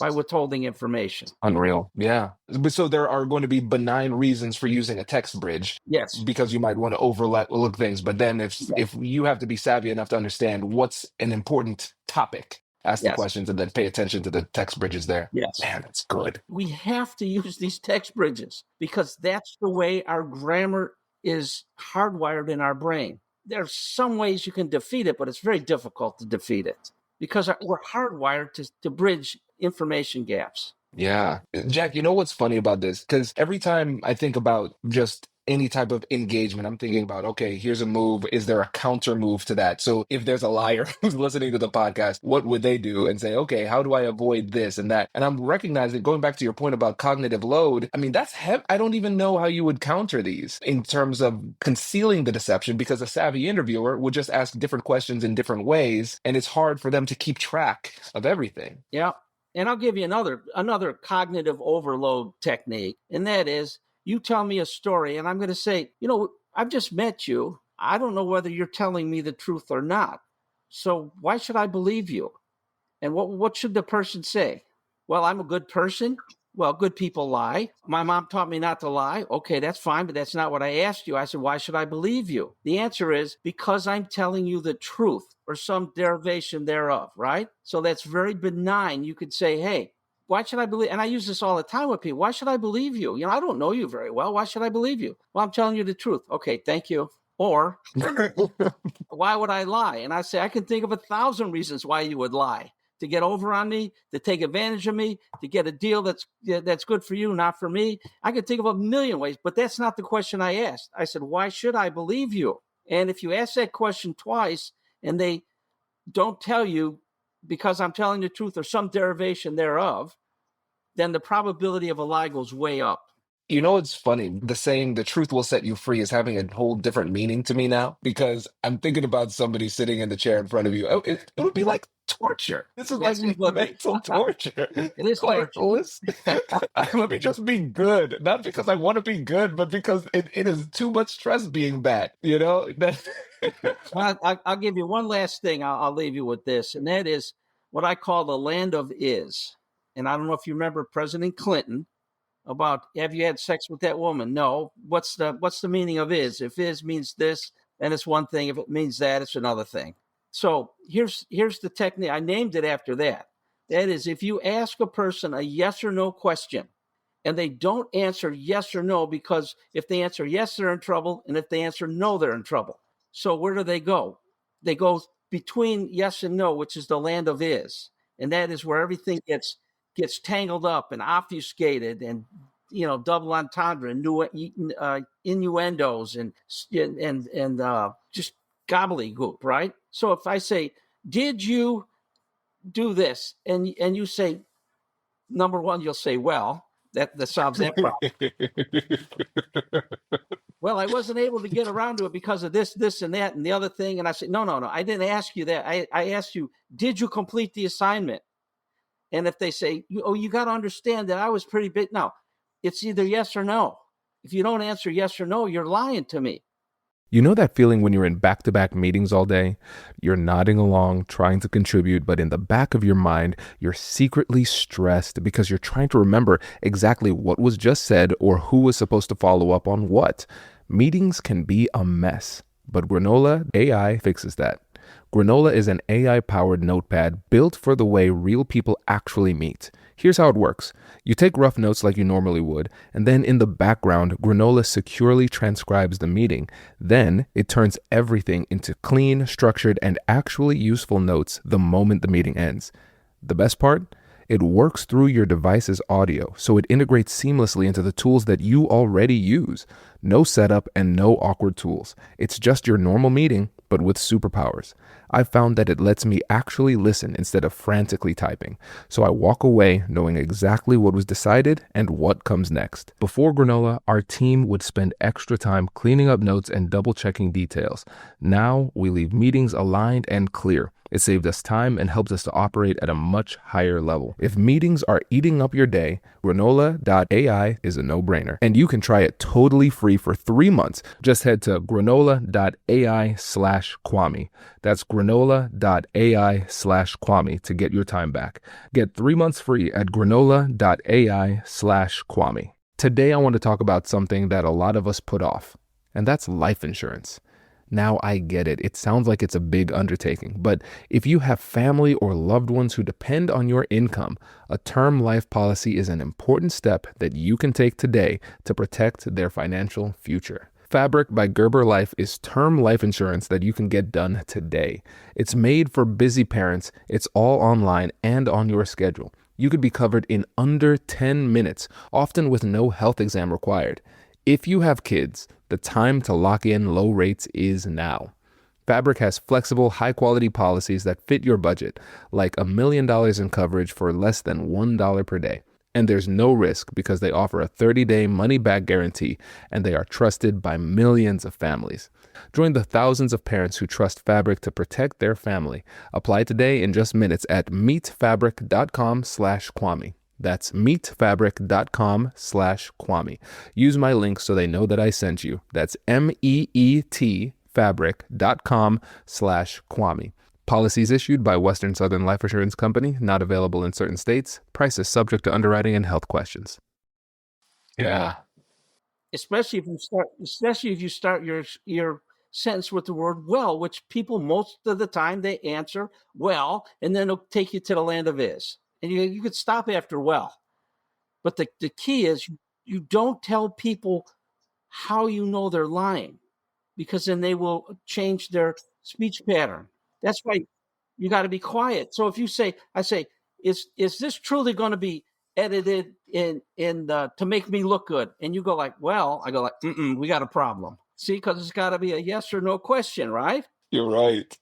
by withholding information. Unreal. Yeah. So there are going to be benign reasons for using a text bridge Yes. because you might want to overlook things. But then if you have to be savvy enough to understand what's an important topic, ask the Yes. questions and then pay attention to the text bridges there. Yes. Man, that's good. We have to use these text bridges because that's the way our grammar is hardwired in our brain. There's some ways you can defeat it, but it's very difficult to defeat it because we're hardwired to bridge information gaps. Yeah. Jack, you know what's funny about this? Because every time I think about just any type of engagement, I'm thinking about, okay, here's a move. Is there a counter move to that? So if there's a liar who's listening to the podcast, what would they do? And say, okay, how do I avoid this and that? And I'm recognizing, going back to your point about cognitive load, I mean, I don't even know how you would counter these in terms of concealing the deception because a savvy interviewer would just ask different questions in different ways. And it's hard for them to keep track of everything. Yeah. And I'll give you another cognitive overload technique. And that is, you tell me a story and I'm going to say, I've just met you. I don't know whether you're telling me the truth or not. So why should I believe you? And what should the person say? Well, I'm a good person. Well, good people lie. My mom taught me not to lie. Okay, that's fine, but that's not what I asked you. I said, why should I believe you? The answer is because I'm telling you the truth or some derivation thereof, right? So that's very benign. You could say, hey, why should I believe? And I use this all the time with people. Why should I believe you? I don't know you very well. Why should I believe you? Well, I'm telling you the truth. Okay, thank you. Or why would I lie? And I say, I can think of 1,000 reasons why you would lie. To get over on me, to take advantage of me, to get a deal that's good for you, not for me. I could think of 1,000,000 ways, but that's not the question I asked. I said, why should I believe you? And if you ask that question twice and they don't tell you because I'm telling the truth or some derivation thereof, then the probability of a lie goes way up. You know, it's funny. The saying, the truth will set you free, is having a whole different meaning to me now because I'm thinking about somebody sitting in the chair in front of you. Oh, it would be like torture. This is like mental torture. It is like, torture. listen, let me just be good. Not because I want to be good, but because it is too much stress being bad. I'll give you one last thing. I'll leave you with this, and that is what I call the land of is. And I don't know if you remember President Clinton about, have you had sex with that woman? No. What's the meaning of is? If is means this, then it's one thing. If it means that, it's another thing. So here's the technique. I named it after that. That is, if you ask a person a yes or no question and they don't answer yes or no, because if they answer yes, they're in trouble. And if they answer no, they're in trouble. So where do they go? They go between yes and no, which is the land of is. And that is where everything gets tangled up and obfuscated and, double entendre and innuendos and just gobbledygook, right? So if I say, did you do this? And you say, number one, you'll say, well, that solves that problem. Well, I wasn't able to get around to it because of this, and that, and the other thing. And I said, no, I didn't ask you that. I asked you, did you complete the assignment? And if they say, you got to understand that I was pretty big. No, it's either yes or no. If you don't answer yes or no, you're lying to me. You know that feeling when you're in back-to-back meetings all day? You're nodding along, trying to contribute, but in the back of your mind, you're secretly stressed because you're trying to remember exactly what was just said or who was supposed to follow up on what. Meetings can be a mess, but Granola AI fixes that. Granola is an AI-powered notepad built for the way real people actually meet. Here's how it works. You take rough notes like you normally would, and then in the background, Granola securely transcribes the meeting. Then it turns everything into clean, structured, and actually useful notes the moment the meeting ends. The best part? It works through your device's audio, so it integrates seamlessly into the tools that you already use. No setup and no awkward tools. It's just your normal meeting, but with superpowers. I've found that it lets me actually listen instead of frantically typing, so I walk away knowing exactly what was decided and what comes next. Before Granola, our team would spend extra time cleaning up notes and double-checking details. Now, we leave meetings aligned and clear. It saved us time and helped us to operate at a much higher level. If meetings are eating up your day, granola.ai is a no-brainer. And you can try it totally free for 3 months. Just head to granola.ai/Kwame. That's granola.ai/Kwame to get your time back. Get 3 months free at granola.ai/Kwame. Today, I want to talk about something that a lot of us put off, and that's life insurance. Now I get it. It sounds like it's a big undertaking, but if you have family or loved ones who depend on your income, a term life policy is an important step that you can take today to protect their financial future. Fabric by Gerber Life is term life insurance that you can get done today. It's made for busy parents. It's all online and on your schedule. You could be covered in under 10 minutes, often with no health exam required. If you have kids, the time to lock in low rates is now. Fabric has flexible, high-quality policies that fit your budget, like $1 million in coverage for less than $1 per day. And there's no risk because they offer a 30-day money-back guarantee, and they are trusted by millions of families. Join the thousands of parents who trust Fabric to protect their family. Apply today in just minutes at meetfabric.com/Kwame. That's meetfabric.com/Kwame. Use my link so they know that I sent you. That's MEET fabric.com/Kwame. Policies issued by Western Southern Life Assurance Company, not available in certain states. Prices subject to underwriting and health questions. Yeah. Especially if you start your sentence with the word well, which people most of the time they answer well, and then it'll take you to the land of is. And you could stop after well. But the key is you don't tell people how you know they're lying, because then they will change their speech pattern. That's why you got to be quiet. So if I say, is this truly going to be edited to make me look good? And you go like, well, I go like, we got a problem. See, because it's got to be a yes or no question, right? You're right.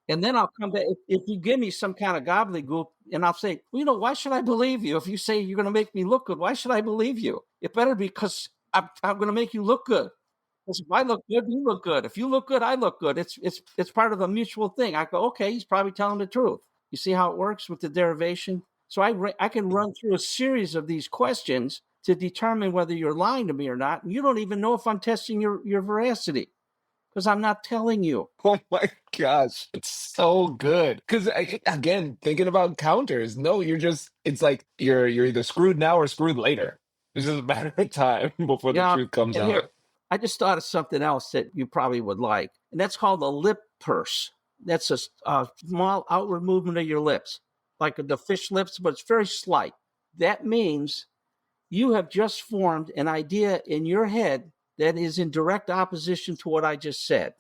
And then I'll come back. If you give me some kind of gobbledygook, and I'll say, well, why should I believe you? If you say you're going to make me look good, why should I believe you? It better be because I'm going to make you look good. Because if I look good, you look good. If you look good, I look good. It's part of a mutual thing. I go, okay, he's probably telling the truth. You see how it works with the derivation? So I can run through a series of these questions to determine whether you're lying to me or not. And you don't even know if I'm testing your veracity, because I'm not telling you. Oh my gosh, it's so good. Because again, thinking about counters, no, it's like you're either screwed now or screwed later. It's just a matter of time before the truth comes and out. here, I just thought of something else that you probably would like, and that's called a lip purse. That's a small outward movement of your lips, like the fish lips, but it's very slight. That means you have just formed an idea in your head that is in direct opposition to what I just said.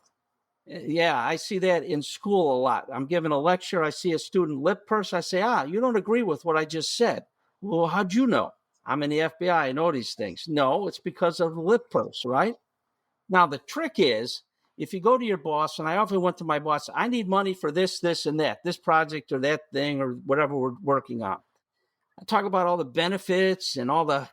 Yeah, I see that in school a lot. I'm giving a lecture, I see a student lip purse, I say, you don't agree with what I just said. Well, how'd you know? I'm in the FBI, I know these things. No, it's because of the lip purse, right? Now, the trick is, if you go to your boss, and I often went to my boss, I need money for this, this, and that, this project or that thing or whatever we're working on. I talk about all the benefits and all the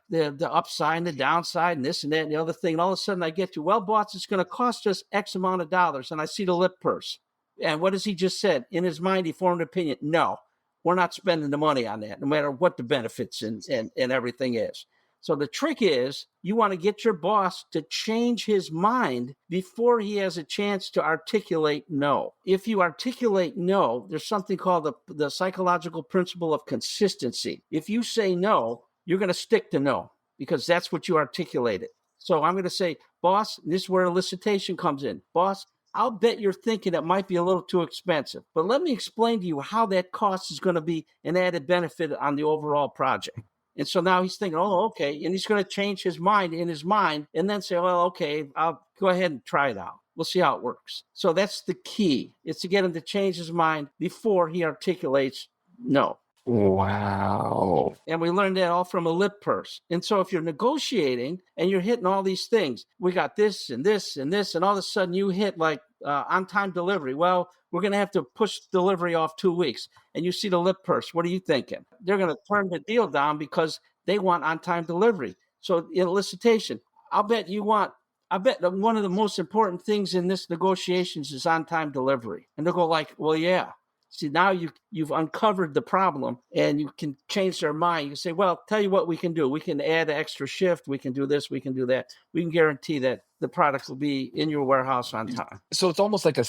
upside and the downside and this and that and the other thing. And all of a sudden I get to, well, boss, it's going to cost us X amount of dollars. And I see the lip purse. And what has he just said? In his mind, he formed an opinion. No, we're not spending the money on that, no matter what the benefits and everything is. So the trick is, you want to get your boss to change his mind before he has a chance to articulate no. If you articulate no, there's something called the psychological principle of consistency. If you say no, you're going to stick to no, because that's what you articulated. So I'm going to say, boss, this is where elicitation comes in. Boss, I'll bet you're thinking it might be a little too expensive, but let me explain to you how that cost is going to be an added benefit on the overall project. And so now he's thinking, oh, okay. And he's going to change his mind in his mind and then say, well, okay, I'll go ahead and try it out. We'll see how it works. So that's the key. It's to get him to change his mind before he articulates no. Wow. And we learned that all from a lip purse. And so if you're negotiating and you're hitting all these things, we got this and this and this, and all of a sudden you hit like on-time delivery. Well, we're going to have to push delivery off 2 weeks. And you see the lip purse. What are you thinking? They're going to turn the deal down because they want on-time delivery. So in elicitation, I bet that one of the most important things in this negotiations is on-time delivery. And they'll go like, well, yeah. See, now you've uncovered the problem and you can change their mind. You can say, well, tell you what we can do. We can add an extra shift. We can do this. We can do that. We can guarantee that the product will be in your warehouse on time. So it's almost like a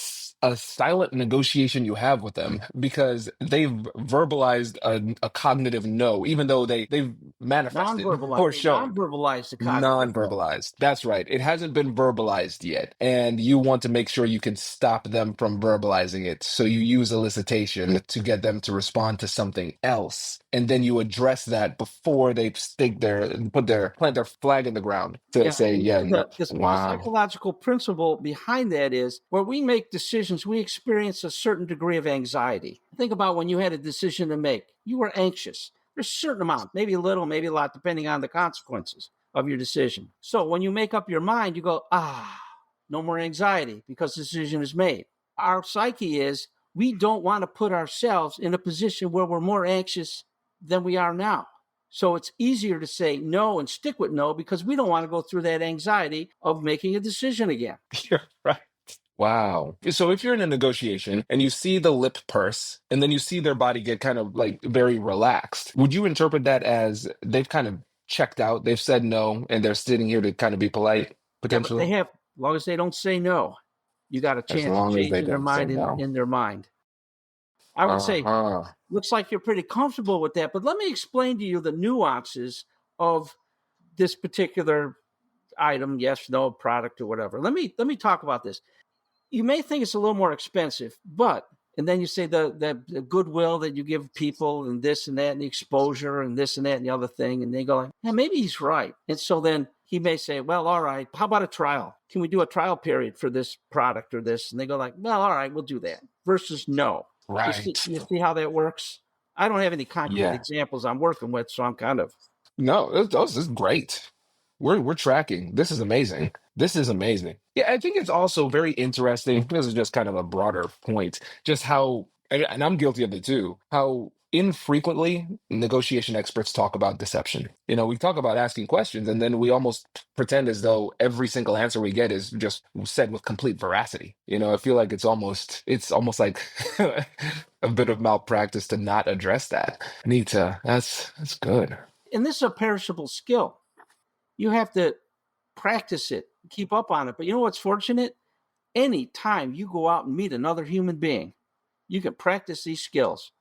silent negotiation you have with them because they've verbalized a cognitive no, even though they've manifested Non-verbalized. or They shown. non-verbalize the cognitive. Non-verbalized. That's right. It hasn't been verbalized yet. And you want to make sure you can stop them from verbalizing it. So you use elicitation to get them to respond to something else. And then you address that before they plant their flag in the ground to Yeah, say, yeah, no. the Wow. psychological principle behind that is where we make decisions, we experience a certain degree of anxiety. Think about when you had a decision to make. You were anxious. There's a certain amount, maybe a little, maybe a lot, depending on the consequences of your decision. So when you make up your mind, you go, no more anxiety because the decision is made. Our psyche is we don't want to put ourselves in a position where we're more anxious than we are now. So it's easier to say no and stick with no because we don't want to go through that anxiety of making a decision again. You're right. Wow. So if you're in a negotiation and you see the lip purse and then you see their body get kind of like very relaxed, would you interpret that as they've kind of checked out, they've said no, and they're sitting here to kind of be polite, Yeah, but potentially? as long as they don't say no, you got a As chance of long as they changing their don't say mind no. in their mind. I would say, Uh-huh. looks like you're pretty comfortable with that, but let me explain to you the nuances of this particular item, yes, no, product, or whatever. Let me talk about this. You may think it's a little more expensive, but and then you say the goodwill that you give people and this and that and the exposure and this and that and the other thing, and they go like, yeah, maybe he's right. And so then he may say, well, all right, how about a trial? Can we do a trial period for this product or this? And they go like, well, all right, we'll do that. Versus no. Right. You see how that works? I don't have any concrete Yeah. examples I'm working with, so I'm kind of No, this is great. We're tracking. This is amazing. This is amazing. Yeah, I think it's also very interesting. This is just kind of a broader point, just how, and I'm guilty of it too, how infrequently negotiation experts talk about deception. You know, we talk about asking questions and then we almost pretend as though every single answer we get is just said with complete veracity. You know, I feel like it's almost like a bit of malpractice to not address that. That's good. and this is a perishable skill. You have to practice it, keep up on it. But you know what's fortunate? Anytime you go out and meet another human being, you can practice these skills.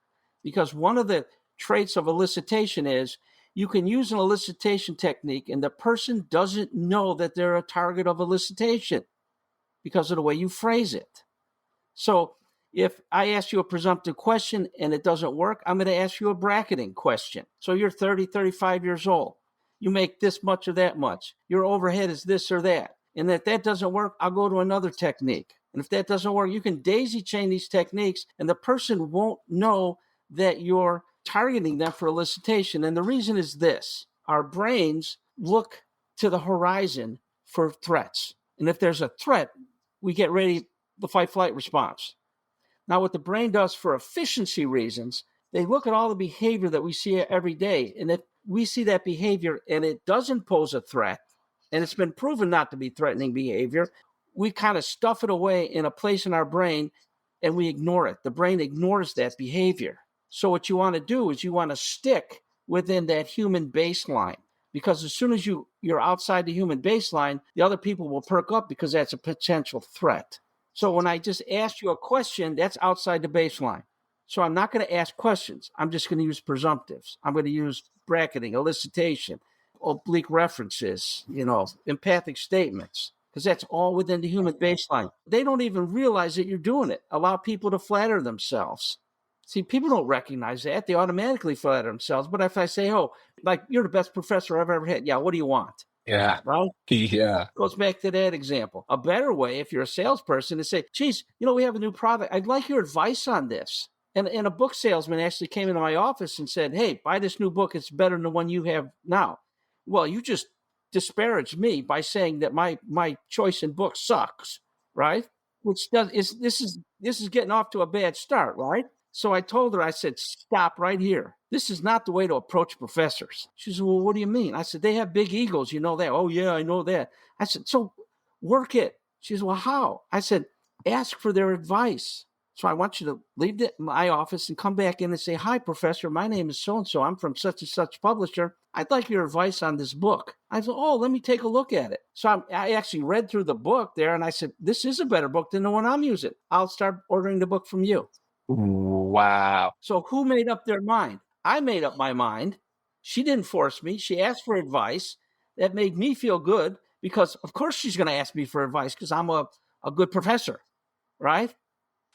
Because one of the traits of elicitation is you can use an elicitation technique and the person doesn't know that they're a target of elicitation because of the way you phrase it. So if I ask you a presumptive question and it doesn't work, I'm going to ask you a bracketing question. So you're 30, 35 years old. You make this much or that much. Your overhead is this or that. And if that doesn't work, I'll go to another technique. And if that doesn't work, you can daisy chain these techniques and the person won't know that you're targeting them for elicitation. And the reason is this: our brains look to the horizon for threats. And if there's a threat, we get ready, the fight flight response. Now, what the brain does for efficiency reasons, they look at all the behavior that we see every day. And if we see that behavior and it doesn't pose a threat, and it's been proven not to be threatening behavior, we kind of stuff it away in a place in our brain and we ignore it. The brain ignores that behavior. So what you want to do is you want to stick within that human baseline, because as soon as you're outside the human baseline, the other people will perk up because that's a potential threat. So when I just asked you a question, that's outside the baseline. So I'm not going to ask questions. I'm just going to use presumptives. I'm going to use bracketing, elicitation, oblique references, empathic statements, because that's all within the human baseline. They don't even realize that you're doing it. Allow people to flatter themselves. See, people don't recognize that. They automatically flatter themselves. But if I say, oh, like, you're the best professor I've ever had. Yeah, what do you want? Yeah. Right? Yeah. Goes back to that example. A better way, if you're a salesperson, is say, geez, we have a new product. I'd like your advice on this. And a book salesman actually came into my office and said, "Hey, buy this new book. It's better than the one you have now." Well, you just disparaged me by saying that my choice in books sucks, right? Which this is getting off to a bad start, right? So I told her, I said, "Stop right here. This is not the way to approach professors." She said, "Well, what do you mean?" I said, "They have big egos, you know that." "Oh yeah, I know that." I said, "So work it." She said, "Well, how?" I said, "Ask for their advice." So I want you to leave my office and come back in and say, "Hi, professor, my name is so-and-so. I'm from such and such publisher. I'd like your advice on this book." I said, "Oh, let me take a look at it." So I actually read through the book there, and I said, "This is a better book than the one I'm using. I'll start ordering the book from you." Wow. So who made up their mind? I made up my mind. She didn't force me. She asked for advice. That made me feel good because, of course, she's going to ask me for advice because I'm a good professor, right?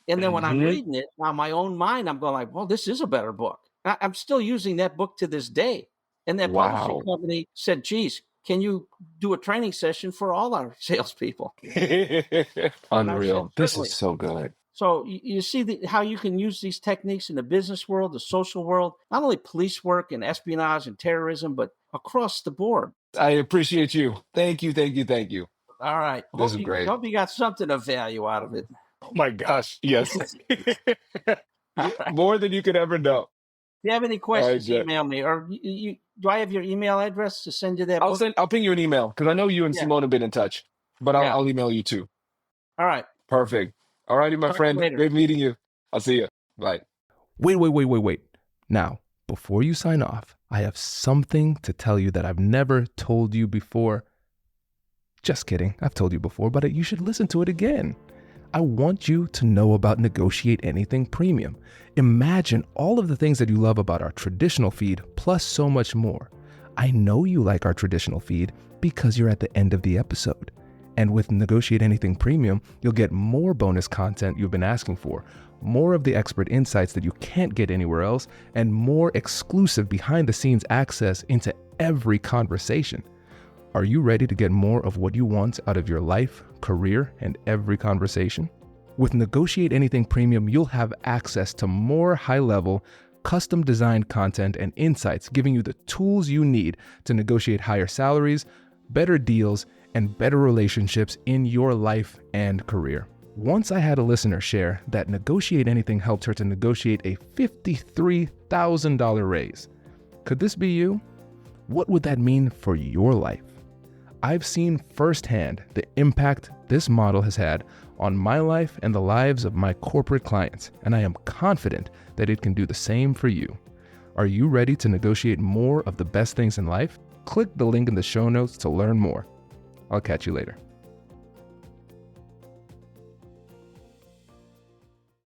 And then when I'm Mhm. reading it, on my own mind, I'm going like, well, this is a better book. I'm still using that book to this day. And that publishing Wow. company said, "Geez, can you do a training session for all our salespeople?" And I said, Unreal. This is "Certainly." so good. So you see how you can use these techniques in the business world, the social world, not only police work and espionage and terrorism, but across the board. I appreciate you. Thank you, thank you, thank you. All right. This Hope is you great. hope you got something of value out of it. Oh my gosh. Yes. All right. More than you could ever know. If you have any All right, questions, Jack. email me. Or do I have your email address to send you that book? I'll ping you an email because I know you and Yeah. Simone have been in touch, but Yeah. I'll email you too. All right. Perfect. All righty, my Talk to you friend. later. Great meeting you. I'll see you. Bye. Wait. Now, before you sign off, I have something to tell you that I've never told you before. Just kidding. I've told you before, but you should listen to it again. I want you to know about Negotiate Anything Premium. Imagine all of the things that you love about our traditional feed, plus so much more. I know you like our traditional feed because you're at the end of the episode. And with Negotiate Anything Premium, you'll get more bonus content you've been asking for, more of the expert insights that you can't get anywhere else, and more exclusive behind-the-scenes access into every conversation. Are you ready to get more of what you want out of your life, career, and every conversation? With Negotiate Anything Premium, you'll have access to more high-level, custom-designed content and insights, giving you the tools you need to negotiate higher salaries, better deals, and better relationships in your life and career. Once I had a listener share that Negotiate Anything helped her to negotiate a $53,000 raise. Could this be you? What would that mean for your life? I've seen firsthand the impact this model has had on my life and the lives of my corporate clients, and I am confident that it can do the same for you. Are you ready to negotiate more of the best things in life? Click the link in the show notes to learn more. I'll catch you later.